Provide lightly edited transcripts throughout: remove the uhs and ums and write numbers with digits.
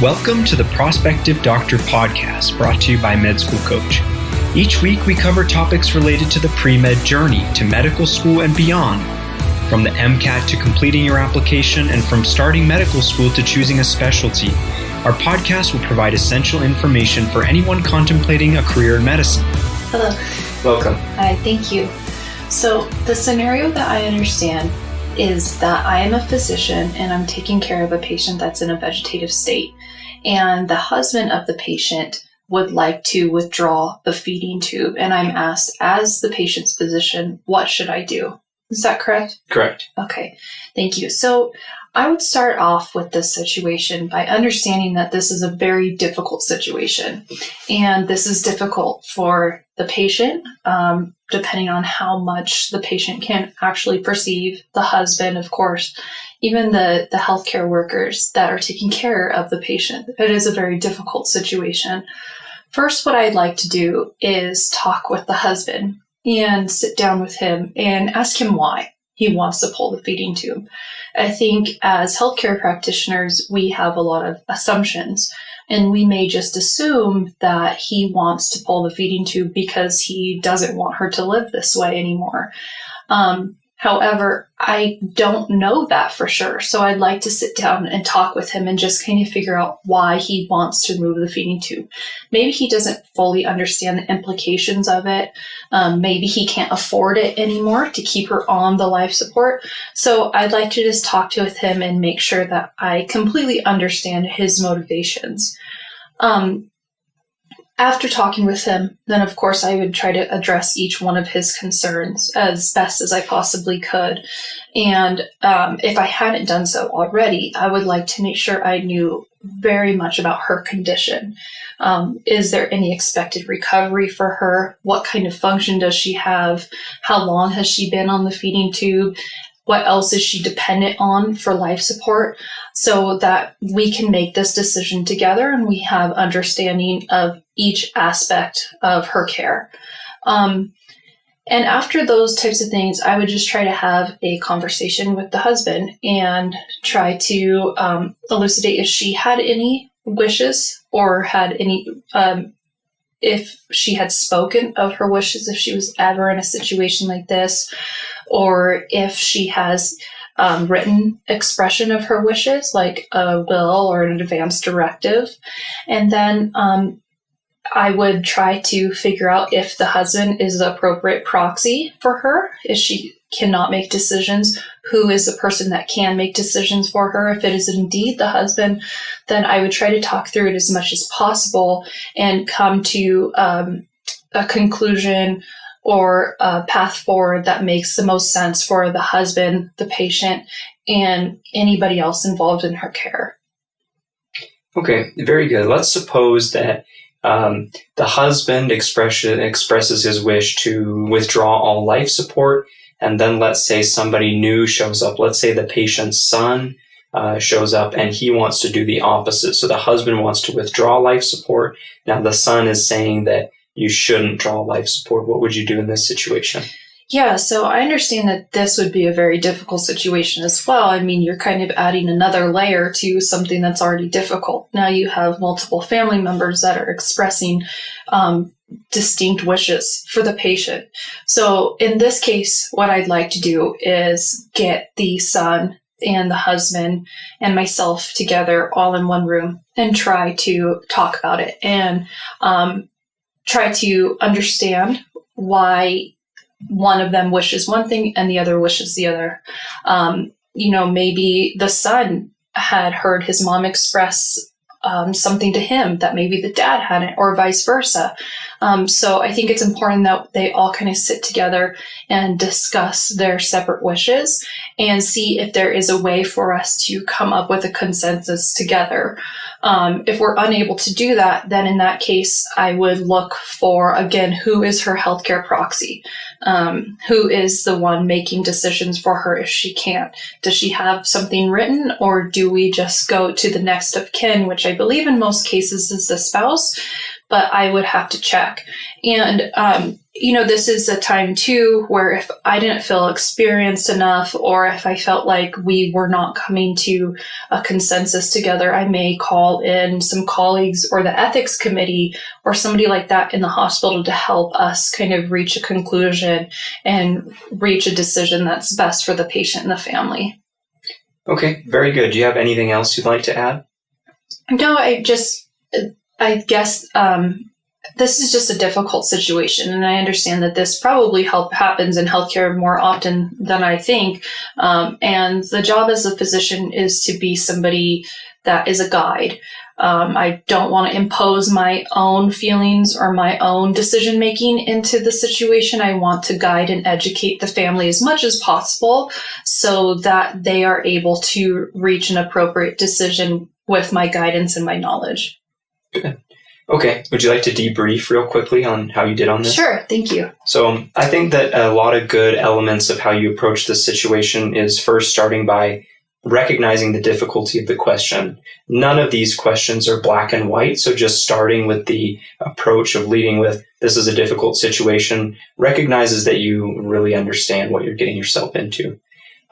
Welcome to the Prospective Doctor podcast, brought to you by Med School Coach. Each week we cover topics related to the pre-med journey to medical school and beyond, from the MCAT to completing your application and from starting medical school to choosing a specialty. Our podcast will provide essential information for anyone contemplating a career in medicine. Hello. Welcome. Hi, thank you. So the scenario that I understand is that I am a physician and I'm taking care of a patient that's in a vegetative state. And the husband of the patient would like to withdraw the feeding tube. And I'm asked, as the patient's physician, what should I do? Is that correct? Correct. Okay, thank you. So I would start off with this situation by understanding that this is a very difficult situation. And this is difficult for the patient, depending on how much the patient can actually perceive, the husband, of course, even the healthcare workers that are taking care of the patient. It is a very difficult situation. First, what I'd like to do is talk with the husband and sit down with him and ask him why he wants to pull the feeding tube. I think as healthcare practitioners, we have a lot of assumptions, and we may just assume that he wants to pull the feeding tube because he doesn't want her to live this way anymore. However, I don't know that for sure. So I'd like to sit down and talk with him and just kind of figure out why he wants to remove the feeding tube. Maybe he doesn't fully understand the implications of it. Maybe he can't afford it anymore to keep her on the life support. So I'd like to just talk with him and make sure that I completely understand his motivations. After talking with him, then of course I would try to address each one of his concerns as best as I possibly could. And if I hadn't done so already, I would like to make sure I knew very much about her condition. Is there any expected recovery for her? What kind of function does she have? How long has she been on the feeding tube? What else is she dependent on for life support, so that we can make this decision together and we have understanding of each aspect of her care. And after those types of things, I would just try to have a conversation with the husband and try to elucidate if she had any wishes or had any, if she had spoken of her wishes, if she was ever in a situation like this, or if she has written expression of her wishes, like a will or an advance directive. And then I would try to figure out if the husband is the appropriate proxy for her. If she cannot make decisions, who is the person that can make decisions for her? If it is indeed the husband, then I would try to talk through it as much as possible and come to a conclusion or a path forward that makes the most sense for the husband, the patient, and anybody else involved in her care. Okay, very good. Let's suppose that the husband expresses his wish to withdraw all life support, and then let's say somebody new shows up. Let's say the patient's son shows up and he wants to do the opposite. So the husband wants to withdraw life support. Now the son is saying that you shouldn't draw life support. What would you do in this situation? Yeah, so I understand that this would be a very difficult situation as well. I mean, you're kind of adding another layer to something that's already difficult. Now you have multiple family members that are expressing distinct wishes for the patient. So in this case, what I'd like to do is get the son and the husband and myself together all in one room and try to talk about it and try to understand why one of them wishes one thing and the other wishes the other. Maybe the son had heard his mom express something to him that maybe the dad hadn't, or vice versa. So I think it's important that they all kind of sit together and discuss their separate wishes and see if there is a way for us to come up with a consensus together. If we're unable to do that, then in that case, I would look for, again, who is her healthcare proxy? Who is the one making decisions for her if she can't? Does she have something written, or do we just go to the next of kin, which I believe in most cases is the spouse, but I would have to check. And this is a time too where if I didn't feel experienced enough, or if I felt like we were not coming to a consensus together, I may call in some colleagues or the ethics committee or somebody like that in the hospital to help us kind of reach a conclusion and reach a decision that's best for the patient and the family. Okay, very good. Do you have anything else you'd like to add? No, I guess this is just a difficult situation, and I understand that this probably happens in healthcare more often than I think. And the job as a physician is to be somebody that is a guide. I don't want to impose my own feelings or my own decision making into the situation. I want to guide and educate the family as much as possible so that they are able to reach an appropriate decision with my guidance and my knowledge. Good. Okay. Would you like to debrief real quickly on how you did on this? Sure. Thank you. So I think that a lot of good elements of how you approach this situation is first starting by recognizing the difficulty of the question. None of these questions are black and white. So just starting with the approach of leading with, this is a difficult situation, recognizes that you really understand what you're getting yourself into.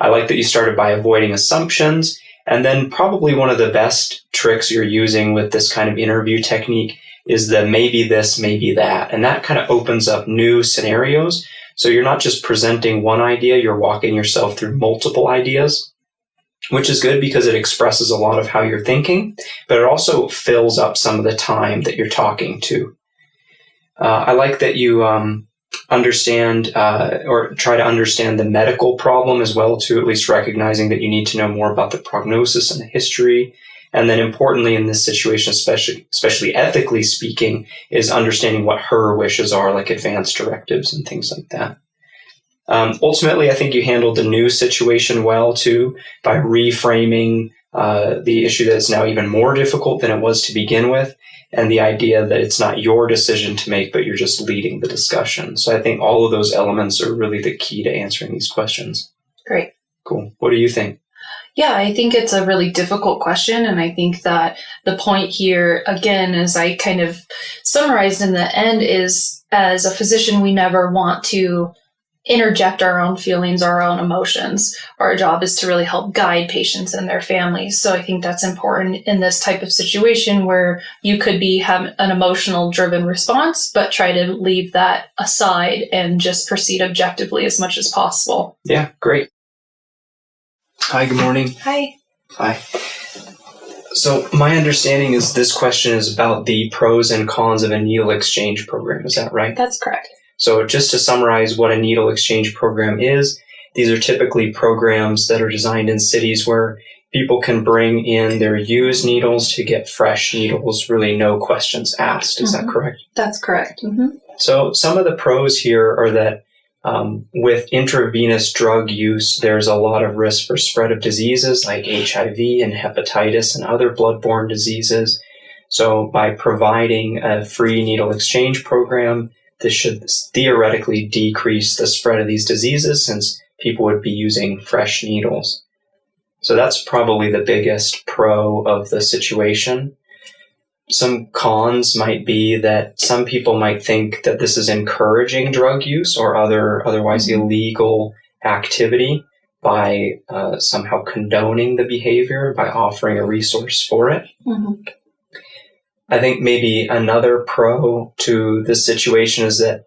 I like that you started by avoiding assumptions. And then probably one of the best tricks you're using with this kind of interview technique is the maybe this, maybe that. And that kind of opens up new scenarios. So you're not just presenting one idea, you're walking yourself through multiple ideas, which is good because it expresses a lot of how you're thinking, but it also fills up some of the time that you're talking to. I like that you understand or try to understand the medical problem as well, too, at least recognizing that you need to know more about the prognosis and the history. And then importantly in this situation, especially ethically speaking, is understanding what her wishes are, like advance directives and things like that. Ultimately, I think you handled the new situation well, too, by reframing the issue that is now even more difficult than it was to begin with, and the idea that it's not your decision to make, but you're just leading the discussion. So I think all of those elements are really the key to answering these questions. Great. Cool. What do you think? Yeah, I think it's a really difficult question. And I think that the point here, again, as I kind of summarized in the end, is as a physician, we never want to interject our own feelings, our own emotions. Our job is to really help guide patients and their families. So I think that's important in this type of situation where you could have an emotional driven response, but try to leave that aside and just proceed objectively as much as possible. Yeah, great. Hi, good morning. Hi. Hi. So my understanding is this question is about the pros and cons of a needle exchange program. Is that right? That's correct. So just to summarize what a needle exchange program is, these are typically programs that are designed in cities where people can bring in their used needles to get fresh needles, really no questions asked. Is that correct? That's correct. Mm-hmm. So some of the pros here are that with intravenous drug use, there's a lot of risk for spread of diseases like HIV and hepatitis and other bloodborne diseases. So by providing a free needle exchange program, this should theoretically decrease the spread of these diseases since people would be using fresh needles. So that's probably the biggest pro of the situation. Some cons might be that some people might think that this is encouraging drug use or otherwise illegal activity by somehow condoning the behavior by offering a resource for it. Mm-hmm. I think maybe another pro to this situation is that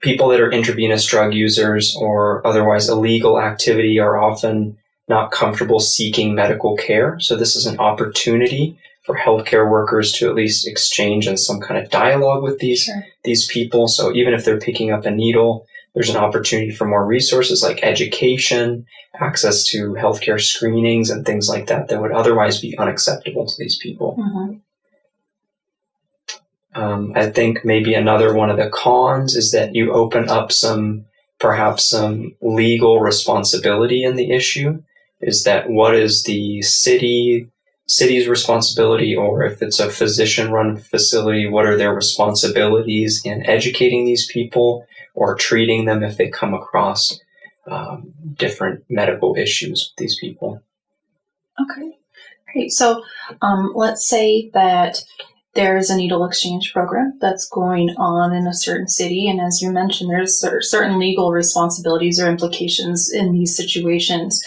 people that are intravenous drug users or otherwise illegal activity are often not comfortable seeking medical care. So this is an opportunity for healthcare workers to at least exchange in some kind of dialogue with these people. So even if they're picking up a needle, there's an opportunity for more resources like education, access to healthcare screenings and things like that that would otherwise be unacceptable to these people. Mm-hmm. I think maybe another one of the cons is that you open up perhaps some legal responsibility in the issue. Is that what is the city's responsibility, or if it's a physician-run facility, what are their responsibilities in educating these people or treating them if they come across different medical issues with these people? Okay, great. So let's say that there's a needle exchange program that's going on in a certain city. And as you mentioned, there's certain legal responsibilities or implications in these situations.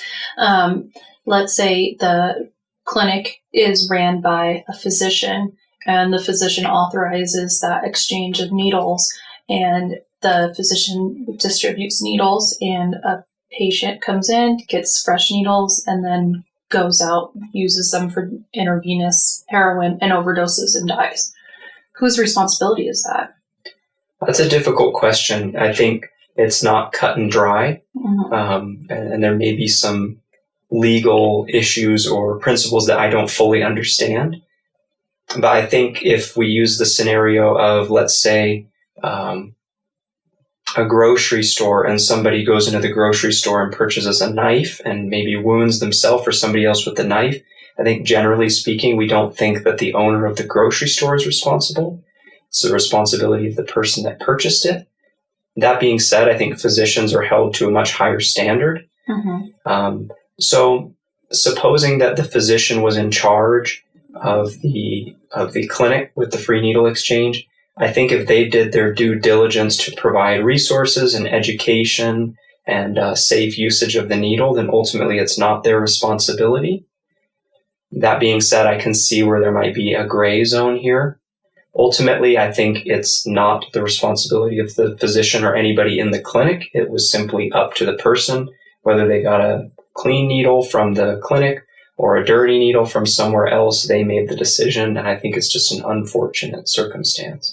Let's say the clinic is ran by a physician and the physician authorizes that exchange of needles, and the physician distributes needles, and a patient comes in, gets fresh needles, and then goes out, uses them for intravenous heroin and overdoses and dies. Whose responsibility is that? That's a difficult question. I think it's not cut and dry, and there may be some legal issues or principles that I don't fully understand. But I think if we use the scenario of, let's say, a grocery store, and somebody goes into the grocery store and purchases a knife and maybe wounds themselves or somebody else with the knife, I think generally speaking, we don't think that the owner of the grocery store is responsible. It's the responsibility of the person that purchased it. That being said, I think physicians are held to a much higher standard. So supposing that the physician was in charge of the clinic with the free needle exchange, I think if they did their due diligence to provide resources and education and safe usage of the needle, then ultimately it's not their responsibility. That being said, I can see where there might be a gray zone here. Ultimately, I think it's not the responsibility of the physician or anybody in the clinic. It was simply up to the person, whether they got a clean needle from the clinic or a dirty needle from somewhere else. They made the decision, and I think it's just an unfortunate circumstance.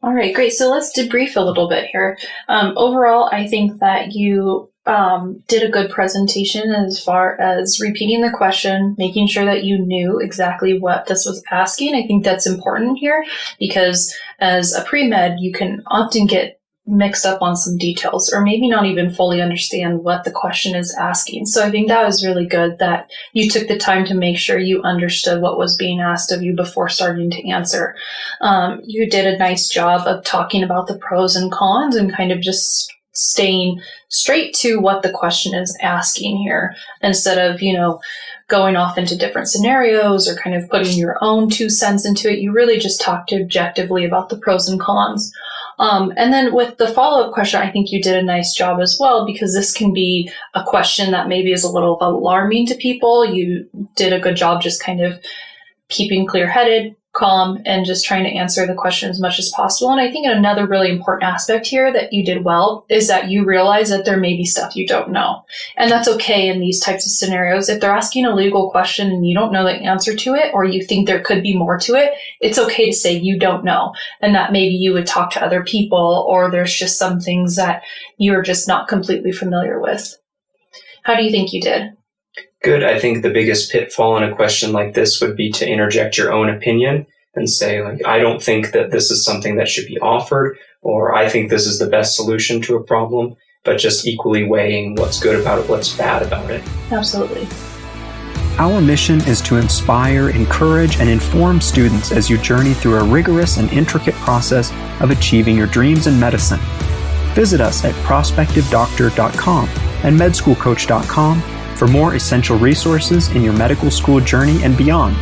All right, great. So let's debrief a little bit here. Overall, I think that you did a good presentation as far as repeating the question, making sure that you knew exactly what this was asking. I think that's important here because as a pre-med, you can often get mixed up on some details or maybe not even fully understand what the question is asking. So I think that was really good that you took the time to make sure you understood what was being asked of you before starting to answer. You did a nice job of talking about the pros and cons and kind of just staying straight to what the question is asking here instead of, going off into different scenarios or kind of putting your own 2 cents into it. You really just talked objectively about the pros and cons. And then with the follow-up question, I think you did a nice job as well, because this can be a question that maybe is a little alarming to people. You did a good job just kind of keeping clear-headed, calm, and just trying to answer the question as much as possible. And I think another really important aspect here that you did well is that you realize that there may be stuff you don't know. And that's okay in these types of scenarios. If they're asking a legal question and you don't know the answer to it, or you think there could be more to it, it's okay to say you don't know. And that maybe you would talk to other people, or there's just some things that you're just not completely familiar with. How do you think you did? Good. I think the biggest pitfall in a question like this would be to interject your own opinion and say, I don't think that this is something that should be offered, or I think this is the best solution to a problem, but just equally weighing what's good about it, what's bad about it. Absolutely. Our mission is to inspire, encourage, and inform students as you journey through a rigorous and intricate process of achieving your dreams in medicine. Visit us at prospectivedoctor.com and medschoolcoach.com for more essential resources in your medical school journey and beyond.